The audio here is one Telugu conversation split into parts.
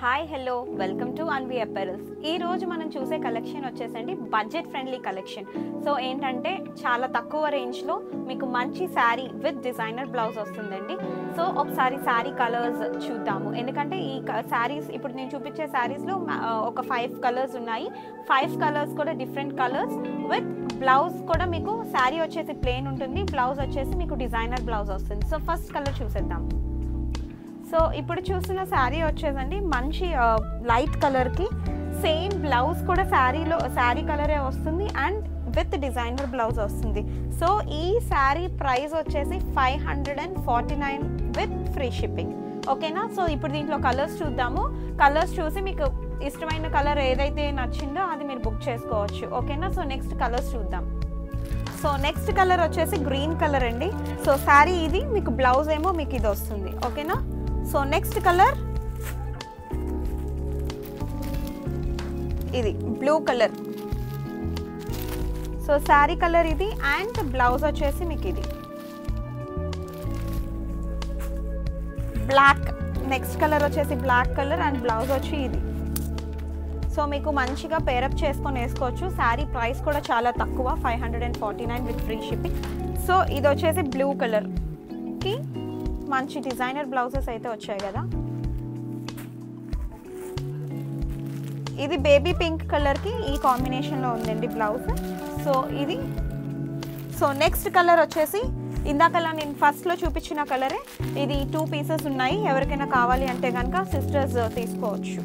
Hi hello welcome to Anvi apparels. ఈ రోజు మనం చూసే కలెక్షన్ వచ్చేసండి బడ్జెట్ ఫ్రెండ్లీ కలెక్షన్. సో ఏంటంటే చాలా తక్కువ రేంజ్లో మీకు మంచి శారీ విత్ డిజైనర్ బ్లౌజ్ వస్తుందండి. సో ఒకసారి శారీ కలర్స్ చూద్దాము. ఎందుకంటే ఈ శారీస్ ఇప్పుడు నేను చూపించే శారీస్లో ఒక 5 కలర్స్ ఉన్నాయి. 5 కలర్స్ కూడా డిఫరెంట్ కలర్స్ విత్ బ్లౌజ్ కూడా మీకు శారీ వచ్చేసి ప్లెయిన్ ఉంటుంది, బ్లౌజ్ వచ్చేసి మీకు డిజైనర్ బ్లౌజ్ వస్తుంది. సో ఫస్ట్ కలర్ చూసేద్దాం. సో ఇప్పుడు చూస్తున్న శారీ వచ్చేసండి మంచి లైట్ కలర్కి సేమ్ బ్లౌజ్ కూడా శారీ కలరే వస్తుంది అండ్ విత్ డిజైనర్ బ్లౌజ్ వస్తుంది. సో ఈ శారీ ప్రైస్ వచ్చేసి 549 విత్ ఫ్రీ షిప్పింగ్. ఓకేనా? సో ఇప్పుడు దీంట్లో కలర్స్ చూద్దాము. కలర్స్ చూసి మీకు ఇష్టమైన కలర్ ఏదైతే నచ్చిందో అది మీరు బుక్ చేసుకోవచ్చు. ఓకేనా? సో నెక్స్ట్ కలర్స్ చూద్దాం. సో నెక్స్ట్ కలర్ వచ్చేసి గ్రీన్ కలర్ అండి. సో శారీ ఇది, మీకు బ్లౌజ్ ఏమో మీకు ఇది వస్తుంది. ఓకేనా? సో నెక్స్ట్ కలర్ ఇది blue colour. So sari colour ఇది అండ్ బ్లౌజ్ వచ్చేసి మీకు ఇది బ్లాక్. నెక్స్ట్ కలర్ వచ్చేసి బ్లాక్ కలర్ అండ్ బ్లౌజ్ వచ్చి ఇది. సో మీకు మంచిగా పేరప్ చేసుకొని వేసుకోవచ్చు. శారీ ప్రైస్ కూడా చాలా తక్కువ, 549 విత్ ఫ్రీ షిప్పింగ్. సో ఇది వచ్చేసి బ్లూ కలర్కి మంచి డిజైనర్ బ్లౌజెస్ అయితే వచ్చాయి కదా. ఇది బేబీ పింక్ కలర్కి ఈ కాంబినేషన్లో ఉందండి బ్లౌజ్. సో ఇది. సో నెక్స్ట్ కలర్ వచ్చేసి ఇందాకలా నేను ఫస్ట్లో చూపించిన కలరే. ఇది 2 పీసెస్ ఉన్నాయి. ఎవరికైనా కావాలి అంటే కనుక సిస్టర్స్ తీసుకోవచ్చు.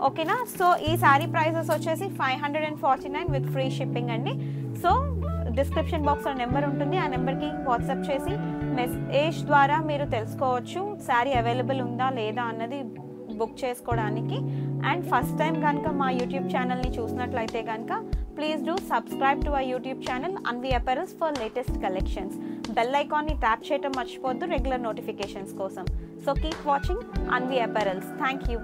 ఓకేనా? సో ఈ శారీ ప్రైసెస్ వచ్చేసి 549 విత్ ఫ్రీ షిప్పింగ్ అండి. సో డిస్క్రిప్షన్ బాక్స్లో నెంబర్ ఉంటుంది. ఆ నెంబర్కి వాట్సాప్ చేసి మెసేజ్ ద్వారా మీరు తెలుసుకోవచ్చు శారీ అవైలబుల్ ఉందా లేదా అన్నది బుక్ చేసుకోవడానికి. అండ్ ఫస్ట్ టైం కనుక మా యూట్యూబ్ ఛానల్ని చూసినట్లయితే కనుక please do subscribe to our YouTube channel Anvi apparels for latest collections. Bell ఐకాన్ని ట్యాప్ చేయడం మర్చిపోద్దు రెగ్యులర్ నోటిఫికేషన్స్ కోసం. So keep watching Anvi apparels. Thank you.